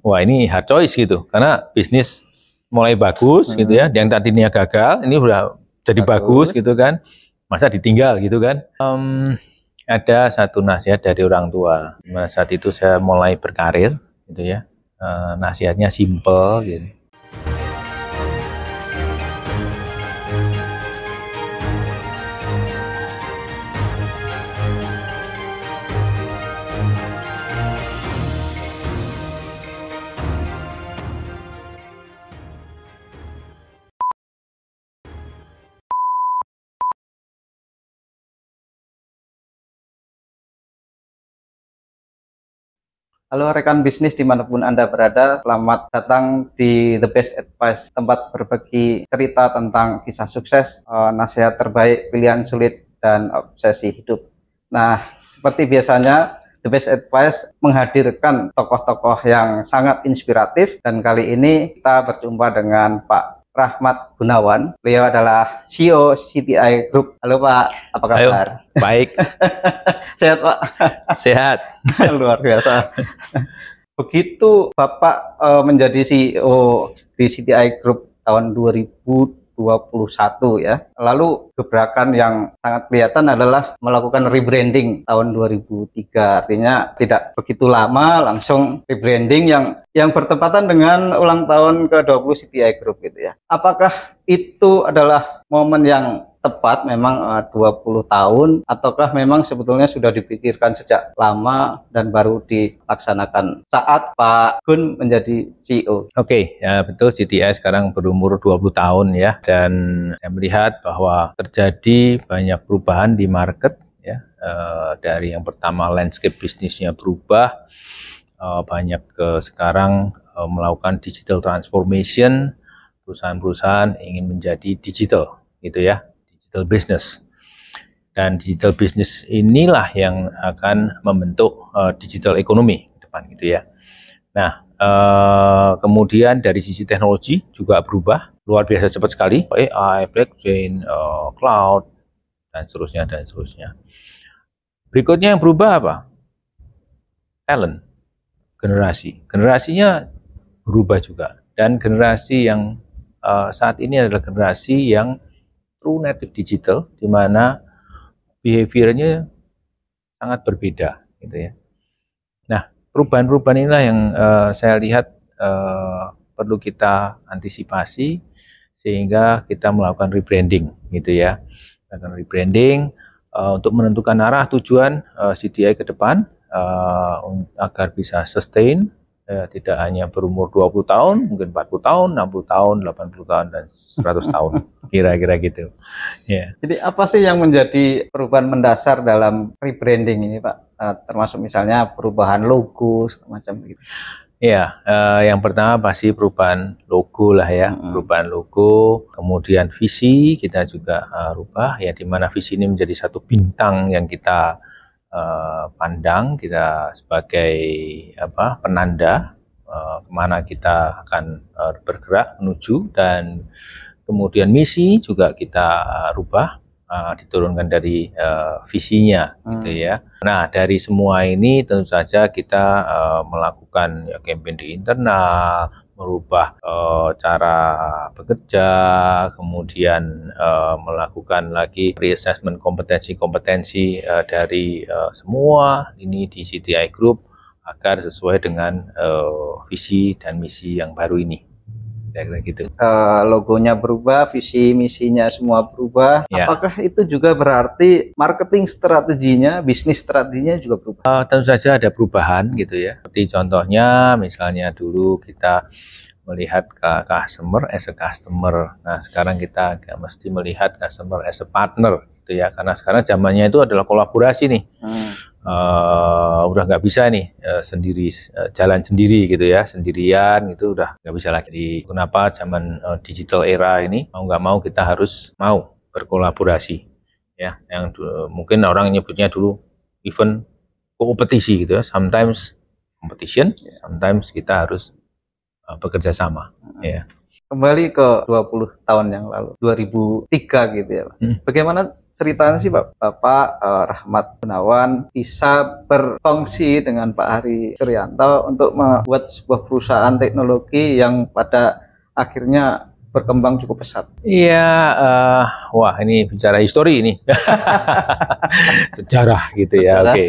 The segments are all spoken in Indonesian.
wah ini hard choice gitu, karena bisnis mulai bagus gitu ya, yang tadinya gagal ini udah jadi bagus gitu kan, masa ditinggal gitu kan. Ada satu nasihat dari orang tua, saat itu saya mulai berkarir gitu ya, nasihatnya simple gitu. Halo rekan bisnis dimanapun Anda berada, selamat datang di The Best Advice, tempat berbagi cerita tentang kisah sukses, nasihat terbaik, pilihan sulit, dan obsesi hidup. Nah, seperti biasanya, The Best Advice menghadirkan tokoh-tokoh yang sangat inspiratif, dan kali ini kita berjumpa dengan Pak Rahmat Gunawan. Beliau adalah CEO CTI Group. Halo Pak, apa kabar? Ayo, baik. Sehat Pak? Sehat. Luar biasa. Begitu Bapak menjadi CEO di CTI Group tahun 2021 ya. Lalu gebrakan yang sangat kelihatan adalah melakukan rebranding tahun 2003. Artinya tidak begitu lama langsung rebranding yang bertepatan dengan ulang tahun ke-20 CTI Group gitu ya. Apakah itu adalah momen yang tepat memang 20 tahun ataukah memang sebetulnya sudah dipikirkan sejak lama dan baru dilaksanakan saat Pak Gun menjadi CEO? Oke, ya betul, CTI sekarang berumur 20 tahun ya, dan saya melihat bahwa terjadi banyak perubahan di market ya, dari yang pertama landscape bisnisnya berubah, banyak sekarang melakukan digital transformation, perusahaan-perusahaan ingin menjadi digital gitu ya, digital business. Dan digital business inilah yang akan membentuk digital ekonomi ke depan gitu ya. Nah, kemudian dari sisi teknologi juga berubah luar biasa cepat sekali, AI, blockchain, cloud, dan seterusnya dan seterusnya. Berikutnya yang berubah apa? Talent, generasinya berubah juga, dan generasi yang saat ini adalah generasi yang true native digital, di mana behaviornya sangat berbeda gitu ya. Nah, perubahan-perubahan inilah yang saya lihat perlu kita antisipasi sehingga kita melakukan rebranding gitu ya. Melakukan rebranding untuk menentukan arah tujuan CTI ke depan agar bisa sustain, tidak hanya berumur 20 tahun, mungkin 40 tahun, 60 tahun, 80 tahun, dan 100 tahun, kira-kira gitu. Yeah. Jadi apa sih yang menjadi perubahan mendasar dalam rebranding ini Pak? Termasuk misalnya perubahan logo, semacam gitu. Ya, yang pertama pasti perubahan logo lah ya, perubahan logo, kemudian visi kita juga rubah ya, dimana visi ini menjadi satu bintang yang kita pandang, kita sebagai penanda kemana kita akan bergerak menuju, dan kemudian misi juga kita rubah, diturunkan dari visinya gitu ya. Nah, dari semua ini tentu saja kita melakukan ya, campaign di internal, merubah cara bekerja, kemudian melakukan lagi reassessment kompetensi-kompetensi dari semua ini di CTI Group agar sesuai dengan visi dan misi yang baru ini. Gitu. Logonya berubah, visi misinya semua berubah. Ya. Apakah itu juga berarti marketing strateginya, bisnis strateginya juga berubah? Tentu saja ada perubahan gitu ya. Seperti contohnya misalnya dulu kita melihat customer as a customer. Nah, sekarang kita mesti melihat customer as a partner gitu ya. Karena sekarang zamannya itu adalah kolaborasi nih. Udah nggak bisa nih sendiri, jalan sendiri gitu ya, sendirian itu udah nggak bisa lagi. Kenapa zaman digital era ini mau nggak mau kita harus mau berkolaborasi ya, yang mungkin orang nyebutnya dulu even kompetisi gitu ya, sometimes competition, sometimes kita harus bekerja sama ya. Kembali ke 20 tahun yang lalu, 2003 gitu ya Pak. Bagaimana ceritanya sih Bapak Rahmat Gunawan bisa berkongsi dengan Pak Hari Suryanto untuk membuat sebuah perusahaan teknologi yang pada akhirnya berkembang cukup pesat. Iya, wah ini bicara histori ini, sejarah gitu ya. Sejarah. Oke,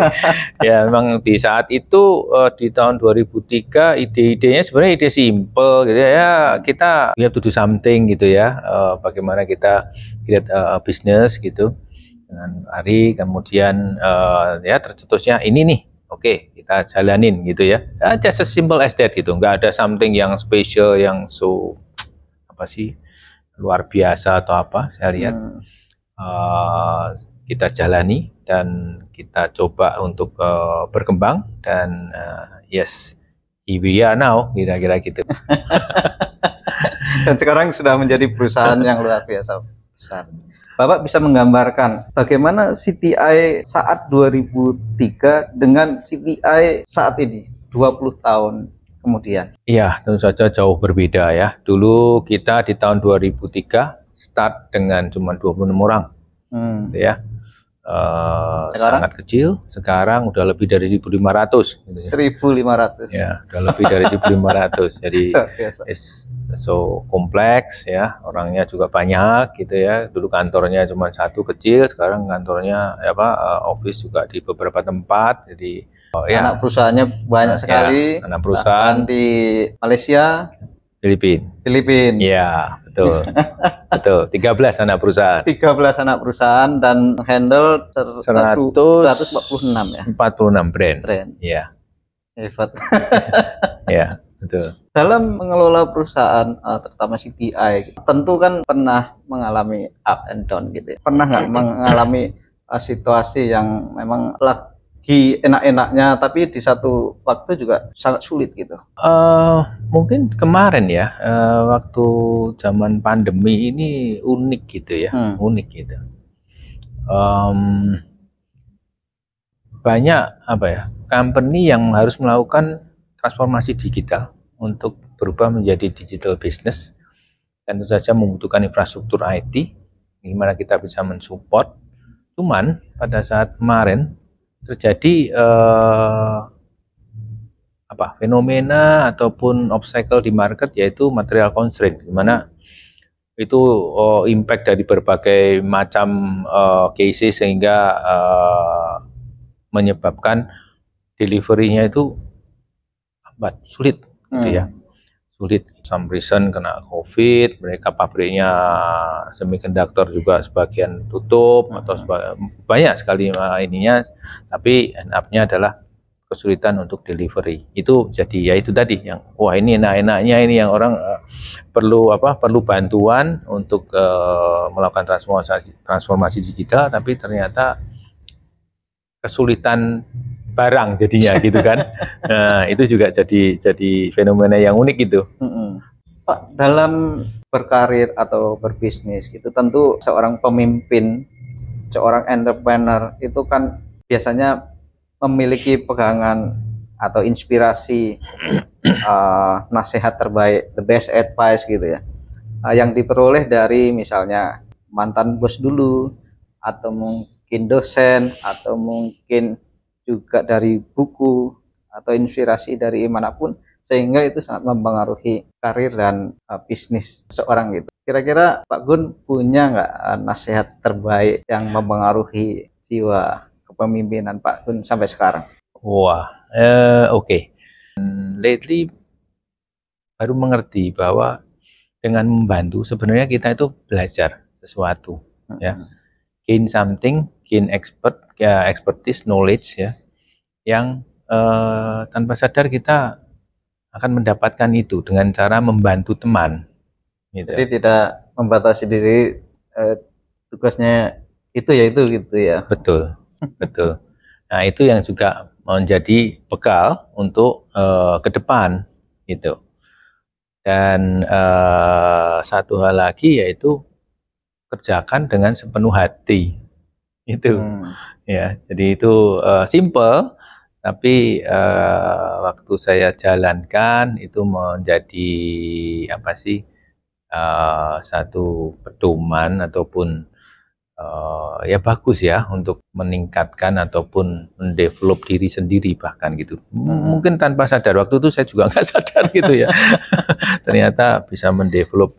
ya memang di saat itu di tahun 2003 ide-idenya sebenarnya ide simple gitu ya. Kita we have to do something gitu ya. Bagaimana kita create bisnis gitu dengan Ari, kemudian ya tercetusnya ini nih. Oke, kita jalanin gitu ya. Just as simple as that gitu. Nggak ada something yang special, yang so apa sih luar biasa atau apa. Saya lihat kita jalani dan kita coba untuk berkembang dan yes, here we are now, kira-kira gitu. Dan sekarang sudah menjadi perusahaan yang luar biasa besar. Bapak bisa menggambarkan bagaimana CTI saat 2003 dengan CTI saat ini 20 tahun kemudian? Iya, tentu saja jauh berbeda ya. Dulu kita di tahun 2003 start dengan cuma 26 orang, gitu ya. Sangat kecil. Sekarang udah lebih dari 1.500. Gitu ya. 1.500. Ya, udah lebih dari 1.500. Jadi so kompleks ya. Orangnya juga banyak, gitu ya. Dulu kantornya cuma satu kecil, sekarang kantornya office juga di beberapa tempat. Jadi anak perusahaannya banyak sekali. Ya, anak perusahaan di Malaysia, Filipina. Iya, betul. Betul. 13 anak perusahaan. 13 anak perusahaan dan handle 146 ya. 46 brand. Iya. Hebat. Iya, betul. Dalam mengelola perusahaan, terutama CTI, tentu kan pernah mengalami up and down gitu ya. Pernah nggak mengalami situasi yang memang enak-enaknya tapi di satu waktu juga sangat sulit gitu? Mungkin kemarin ya, waktu zaman pandemi ini unik gitu ya, unik gitu. Banyak company yang harus melakukan transformasi digital untuk berubah menjadi digital business, dan tentu saja membutuhkan infrastruktur IT, gimana kita bisa mensupport. Cuman pada saat kemarin terjadi fenomena ataupun obstacle di market, yaitu material constraint, di mana itu impact dari berbagai macam cases sehingga menyebabkan delivery-nya itu sulit gitu ya. Sulit, some reason kena COVID, mereka pabriknya semiconductor juga sebagian tutup atau banyak sekali ininya, tapi end up-nya adalah kesulitan untuk delivery. Itu jadi ya itu tadi yang wah ini enak-enaknya ini yang orang perlu bantuan untuk melakukan transformasi digital, tapi ternyata kesulitan barang jadinya gitu kan. Nah, itu juga jadi fenomena yang unik gitu. Pak, dalam berkarir atau berbisnis itu tentu seorang pemimpin, seorang entrepreneur itu kan biasanya memiliki pegangan atau inspirasi, nasihat terbaik, the best advice gitu ya, yang diperoleh dari misalnya mantan bos dulu, atau mungkin dosen, atau mungkin juga dari buku atau inspirasi dari manapun, sehingga itu sangat mempengaruhi karir dan bisnis seorang gitu. Kira-kira Pak Gun punya nggak nasihat terbaik yang mempengaruhi jiwa kepemimpinan Pak Gun sampai sekarang? Wah, oke. Lately baru mengerti bahwa dengan membantu sebenarnya kita itu belajar sesuatu, ya, gain something, gain expertise, knowledge ya, yang tanpa sadar kita akan mendapatkan itu dengan cara membantu teman. Gitu. Jadi tidak membatasi diri, tugasnya itu ya itu gitu ya. Betul, betul. Nah itu yang juga menjadi bekal untuk ke depan gitu. Dan satu hal lagi yaitu kerjakan dengan sepenuh hati itu. Ya, jadi itu simple, tapi waktu saya jalankan itu menjadi satu pedoman ataupun ya bagus ya untuk meningkatkan ataupun mendevelop diri sendiri bahkan gitu. Mungkin tanpa sadar, waktu itu saya juga nggak sadar gitu ya. Ternyata bisa mendevelop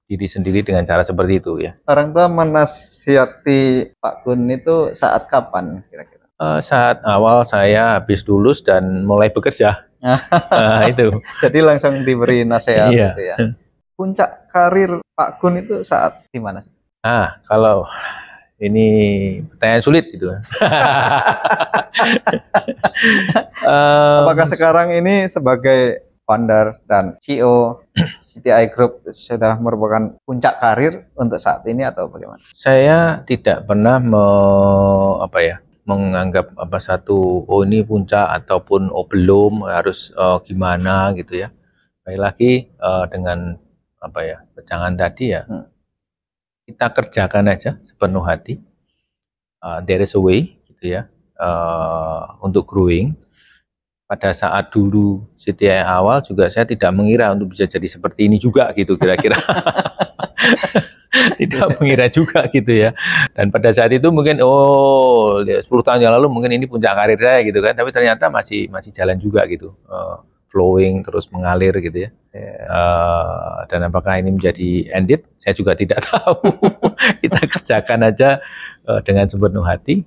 diri sendiri dengan cara seperti itu ya. Orang tua menasihati Pak Gun itu saat kapan kira-kira? Saat awal saya habis lulus dan mulai bekerja. Itu. Jadi langsung diberi nasihat Iya. gitu ya. Puncak karir Pak Gun itu saat di mana sih? Kalau ini pertanyaan sulit gitu. Apakah sekarang ini sebagai founder dan CEO CTI Group sudah merupakan puncak karir untuk saat ini atau bagaimana? Saya tidak pernah menganggap satu ini puncak ataupun belum harus gimana gitu ya. Baik lagi dengan pegangan tadi ya. Kita kerjakan aja sepenuh hati. There is a way gitu ya untuk growing. Pada saat dulu CTI awal juga saya tidak mengira untuk bisa jadi seperti ini juga gitu kira-kira. Tidak mengira juga gitu ya. Dan pada saat itu mungkin 10 tahun yang lalu mungkin ini puncak karir saya gitu kan. Tapi ternyata masih jalan juga gitu. Flowing terus mengalir gitu ya. Dan apakah ini menjadi ended, saya juga tidak tahu. Kita kerjakan aja dengan sepenuh hati,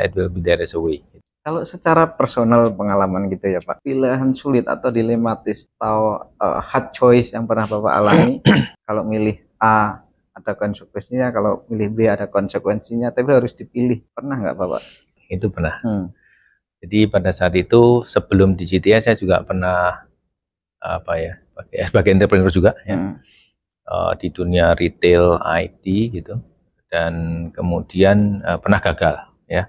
it will be there is a way. Kalau secara personal pengalaman gitu ya Pak, pilihan sulit atau dilematis atau hard choice yang pernah Bapak alami, kalau milih A ada konsekuensinya, kalau milih B ada konsekuensinya, tapi harus dipilih, pernah nggak Bapak? Itu pernah. Jadi pada saat itu sebelum di CTI saya juga pernah sebagai entrepreneur juga ya, di dunia retail IT gitu, dan kemudian pernah gagal ya,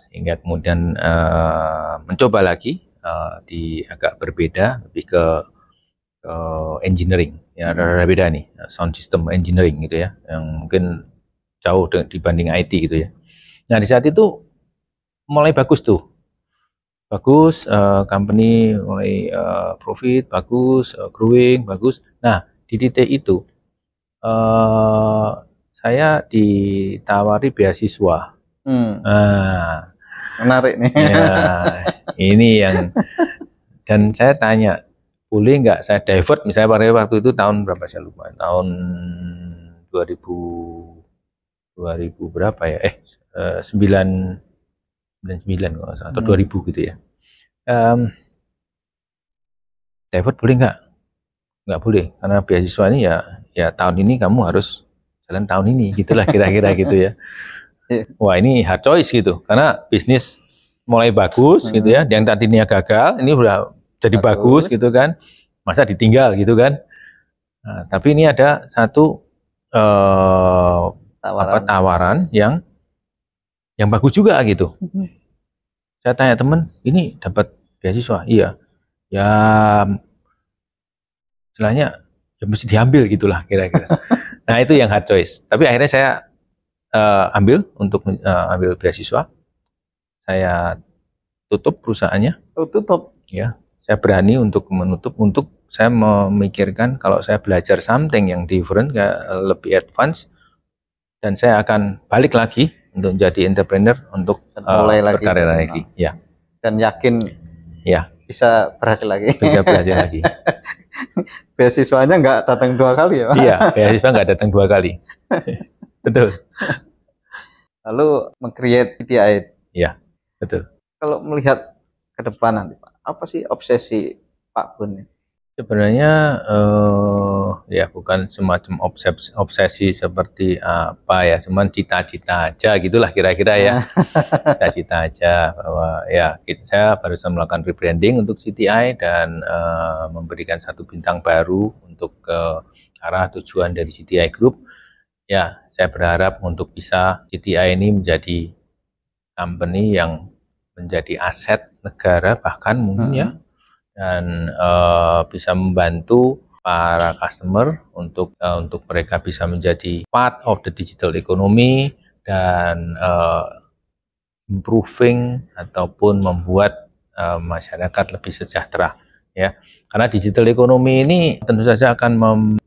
sehingga kemudian mencoba lagi di agak berbeda, lebih ke engineering ya, ada beda nih, sound system engineering gitu ya, yang mungkin jauh dibanding IT gitu ya. Nah di saat itu mulai bagus tuh, company mulai profit bagus, growing bagus. Nah di titik itu saya ditawari beasiswa. Nah, menarik nih. Ya, ini yang, dan saya tanya, boleh nggak saya divert misalnya pada waktu itu tahun berapa saya lupa, tahun 2000 berapa ya, 99 atau 2000 gitu ya. Divert boleh nggak? Nggak boleh, karena beasiswa ini ya tahun ini kamu harus jalan tahun ini, gitulah kira-kira gitu ya. Wah ini hard choice gitu, karena bisnis mulai bagus gitu ya, yang tadinya gagal ini udah jadi bagus gitu kan, masa ditinggal gitu kan. Nah, tapi ini ada satu tawaran yang bagus juga gitu. Saya tanya temen, ini dapat beasiswa? Iya. Ya istilahnya ya mesti diambil gitulah kira-kira. Nah itu yang hard choice. Tapi akhirnya saya ambil untuk ambil beasiswa. Saya tutup perusahaannya. Tutup? Ya, saya berani untuk menutup, untuk saya memikirkan kalau saya belajar something yang different, lebih advance, dan saya akan balik lagi untuk menjadi entrepreneur, untuk berkarir lagi. Ya. Dan yakin ya bisa berhasil lagi. Bisa berhasil lagi. Beasiswanya nggak datang 2 kali ya Pak? Iya, beasiswa nggak datang 2 kali. Betul. Lalu meng-create CTI. Iya, betul. Kalau melihat ke depan nanti Pak, apa sih obsesi Pak Gun? Sebenarnya ya bukan semacam obsesi seperti apa ya, cuman cita-cita aja gitulah kira-kira ya. Cita-cita aja bahwa ya saya barusan melakukan rebranding untuk CTI dan memberikan satu bintang baru untuk ke arah tujuan dari CTI Group. Ya, saya berharap untuk bisa CTI ini menjadi company yang menjadi aset negara bahkan mungkin ya, dan bisa membantu para customer untuk mereka bisa menjadi part of the digital economy dan improving ataupun membuat masyarakat lebih sejahtera ya. Karena digital economy ini tentu saja akan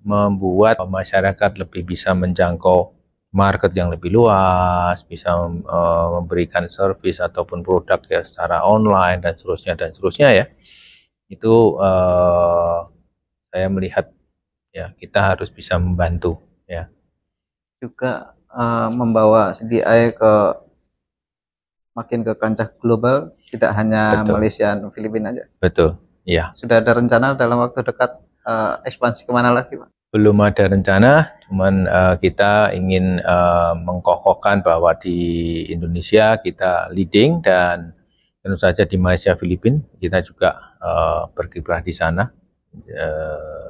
membuat masyarakat lebih bisa menjangkau market yang lebih luas, bisa memberikan service ataupun produk ya secara online dan seterusnya ya. Itu saya melihat ya kita harus bisa membantu ya. Juga membawa CDI makin ke kancah global, tidak hanya Betul. Malaysia dan Filipina aja. Betul, iya. Sudah ada rencana dalam waktu dekat ekspansi kemana lagi, Pak? Belum ada rencana, cuman kita ingin mengkokohkan bahwa di Indonesia kita leading, dan tentu saja di Malaysia, Filipina kita juga berkiprah di sana,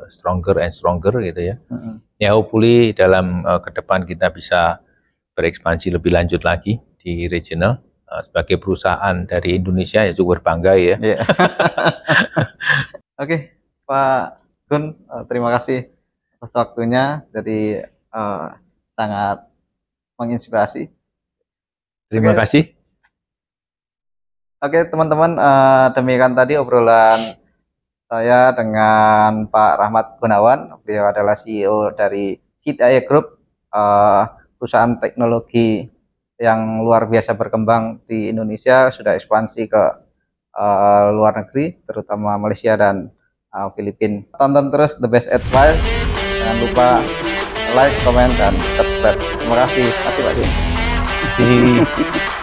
stronger and stronger gitu ya. Ya hopefully dalam ke depan kita bisa berekspansi lebih lanjut lagi di regional. Sebagai perusahaan dari Indonesia ya cukup berbangga ya. Yeah. Oke, Pak Gun, terima kasih atas waktunya, jadi sangat menginspirasi. Terima kasih. Oke teman-teman, demikian tadi obrolan saya dengan Pak Rahmat Gunawan. Beliau adalah CEO dari CDI Group, perusahaan teknologi yang luar biasa berkembang di Indonesia, sudah ekspansi ke luar negeri, terutama Malaysia dan Filipina. Tonton terus The Best Advice, jangan lupa like, comment, dan subscribe. Terima kasih Pak Jun.